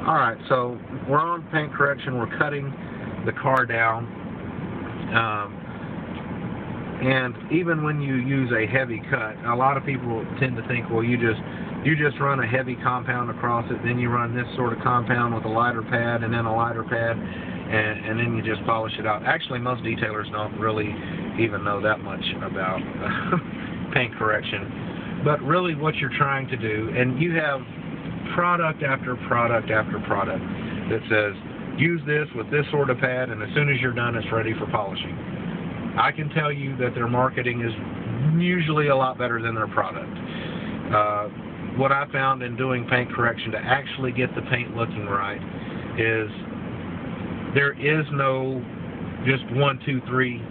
Alright, so we're on paint correction. We're cutting the car down. And even when you use a heavy cut, a lot of people tend to think, well, you just run a heavy compound across it, then you run this sort of compound with a lighter pad and then a lighter pad, and then you just polish it out. Actually, most detailers don't really even know that much about paint correction. But really what you're trying to do, and you have product after product after product that says, use this with this sort of pad, and as soon as you're done, it's ready for polishing. I can tell you that their marketing is usually a lot better than their product. What I found in doing paint correction to actually get the paint looking right is there is no just 1, 2, 3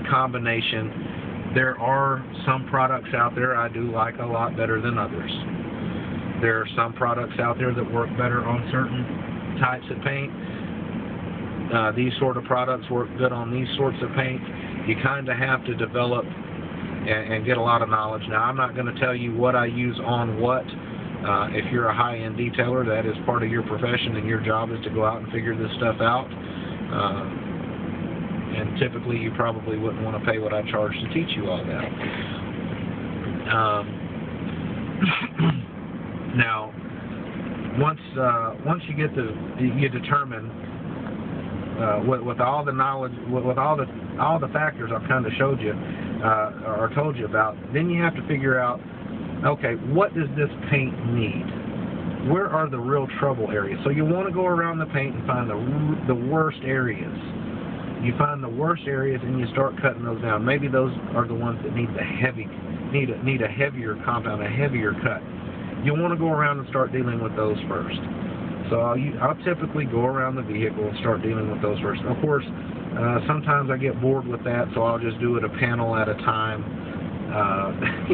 combination. There are some products out there I do like a lot better than others. There are some products out there that work better on certain types of paint. These sort of products work good on these sorts of paint. You kind of have to develop and get a lot of knowledge. Now, I'm not going to tell you what I use on what. If you're a high-end detailer, that is part of your profession, and your job is to go out and figure this stuff out. And typically, you probably wouldn't want to pay what I charge to teach you all that. Now, once you get you determine with all the knowledge, with all the factors I've kind of showed you or told you about, then you have to figure out, okay, what does this paint need? Where are the real trouble areas? So you want to go around the paint and find the worst areas. You find the worst areas and you start cutting those down. Maybe those are the ones that need need a heavier compound, a heavier cut. You'll want to go around and start dealing with those first. So I'll typically go around the vehicle and start dealing with those first. Of course, sometimes I get bored with that, so I'll just do it a panel at a time.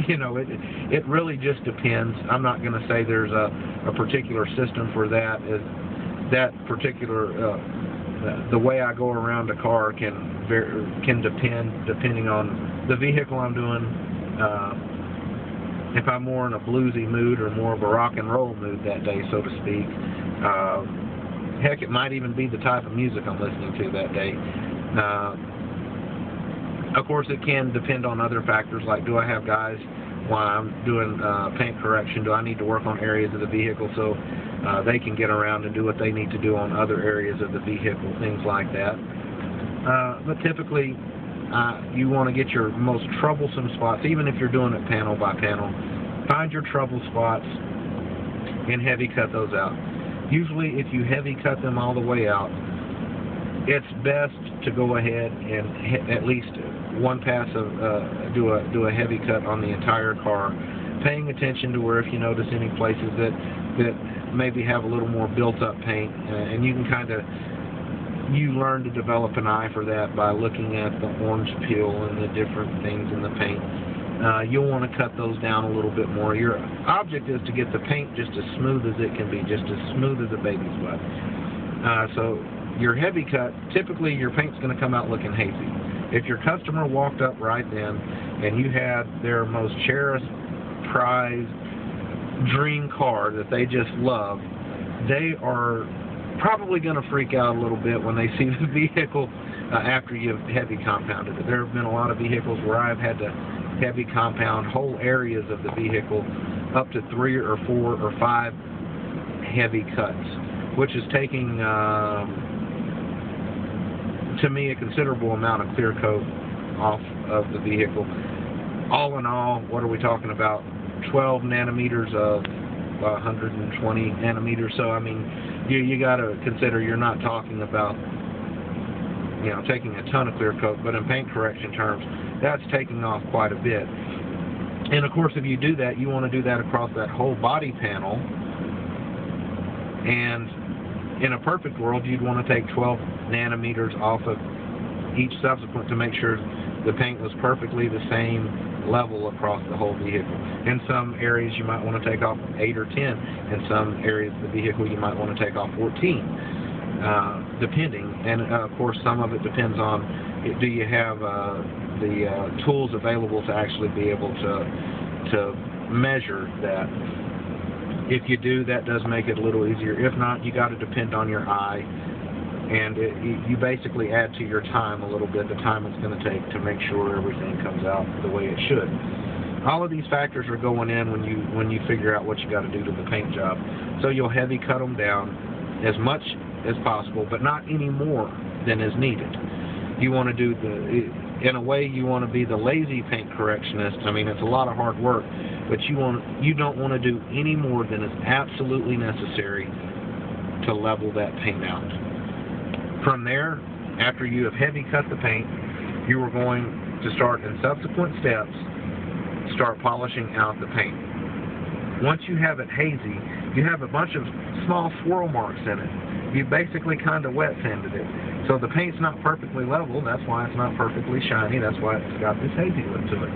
You know, it really just depends. I'm not going to say there's a particular system for that. That particular the way I go around a car can depend depending on the vehicle I'm doing. If I'm more in a bluesy mood or more of a rock and roll mood that day, so to speak. Heck, it might even be the type of music I'm listening to that day. Of course, it can depend on other factors, like do I have guys while I'm doing paint correction, do I need to work on areas of the vehicle so they can get around and do what they need to do on other areas of the vehicle, things like that. But typically, you want to get your most troublesome spots, even if you're doing it panel by panel. Find your trouble spots and heavy cut those out. Usually, if you heavy cut them all the way out, it's best to go ahead and at least one pass of do a heavy cut on the entire car, paying attention to where if you notice any places that maybe have a little more built-up paint, and you can kind of learn to develop an eye for that by looking at the orange peel and the different things in the paint. You'll want to cut those down a little bit more. Your object is to get the paint just as smooth as it can be, just as smooth as a baby's butt. So your heavy cut, typically your paint's going to come out looking hazy. If your customer walked up right then and you had their most cherished, prized dream car that they just love, they are probably going to freak out a little bit when they see the vehicle after you've heavy compounded it. There have been a lot of vehicles where I've had to heavy compound whole areas of the vehicle, up to 3 or 4 or 5 heavy cuts, which is taking, to me, a considerable amount of clear coat off of the vehicle. All in all, what are we talking about? 12 nanometers of 120 nanometers. So, I mean, you got to consider you're not talking about, you know, taking a ton of clear coat, but in paint correction terms, that's taking off quite a bit. And of course, if you do that, you want to do that across that whole body panel. And in a perfect world, you'd want to take 12 nanometers off of each subsequent to make sure the paint was perfectly the same level across the whole vehicle. In some areas, you might want to take off 8 or 10. In some areas of the vehicle, you might want to take off 14. Depending, and of course some of it depends on, do you have the tools available to actually be able to measure that. If you do, that does make it a little easier. If not, you got to depend on your eye, and you basically add to your time a little bit, the time it's going to take to make sure everything comes out the way it should. All of these factors are going in when you figure out what you got to do to the paint job. So you'll heavy cut them down as much as possible, but not any more than is needed. You want to do in a way, you want to be the lazy paint correctionist. I mean, it's a lot of hard work, but you don't want to do any more than is absolutely necessary to level that paint out. From there, after you have heavy cut the paint, you are going to start in subsequent steps, start polishing out the paint. Once you have it hazy, you have a bunch of small swirl marks in it. You basically kind of wet sanded it. So the paint's not perfectly level, that's why it's not perfectly shiny, that's why it's got this hazy look to it.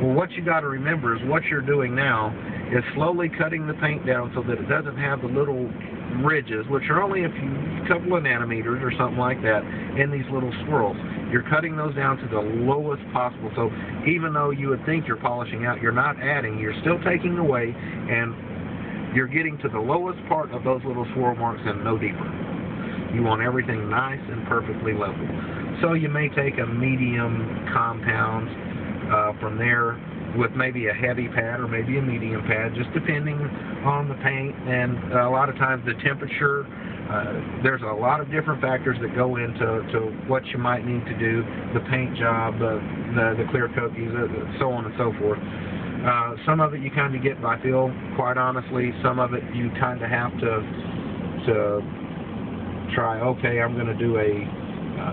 Well, what you got to remember is what you're doing now is slowly cutting the paint down so that it doesn't have the little ridges, which are only a couple of nanometers or something like that, in these little swirls. You're cutting those down to the lowest possible, so even though you would think you're polishing out, you're not adding, you're still taking away, and you're getting to the lowest part of those little swirl marks and no deeper. You want everything nice and perfectly level. So you may take a medium compound from there with maybe a heavy pad or maybe a medium pad, just depending on the paint, and a lot of times the temperature. There's a lot of different factors that go into what you might need to do, the paint job, the clear coaties, so on and so forth. Some of it you kind of get by feel, quite honestly. Some of it you kind of have to try, okay, I'm going to do a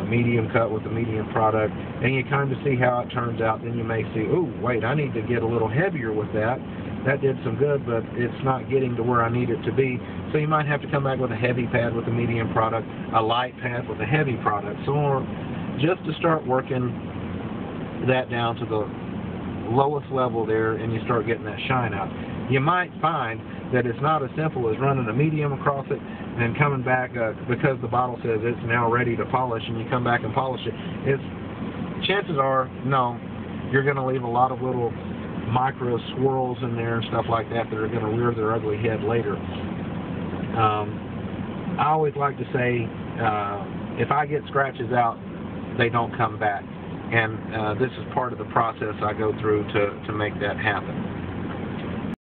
medium cut with a medium product, and you kind of see how it turns out. Then you may see, oh, wait, I need to get a little heavier with that. That did some good, but it's not getting to where I need it to be. So you might have to come back with a heavy pad with a medium product, a light pad with a heavy product, so just to start working that down to the lowest level there, and you start getting that shine out. You might find that it's not as simple as running a medium across it and coming back because the bottle says it's now ready to polish, and you come back and polish it. Chances are, no, you're going to leave a lot of little micro swirls in there and stuff like that are going to rear their ugly head later. I always like to say, if I get scratches out, they don't come back. And this is part of the process I go through to make that happen.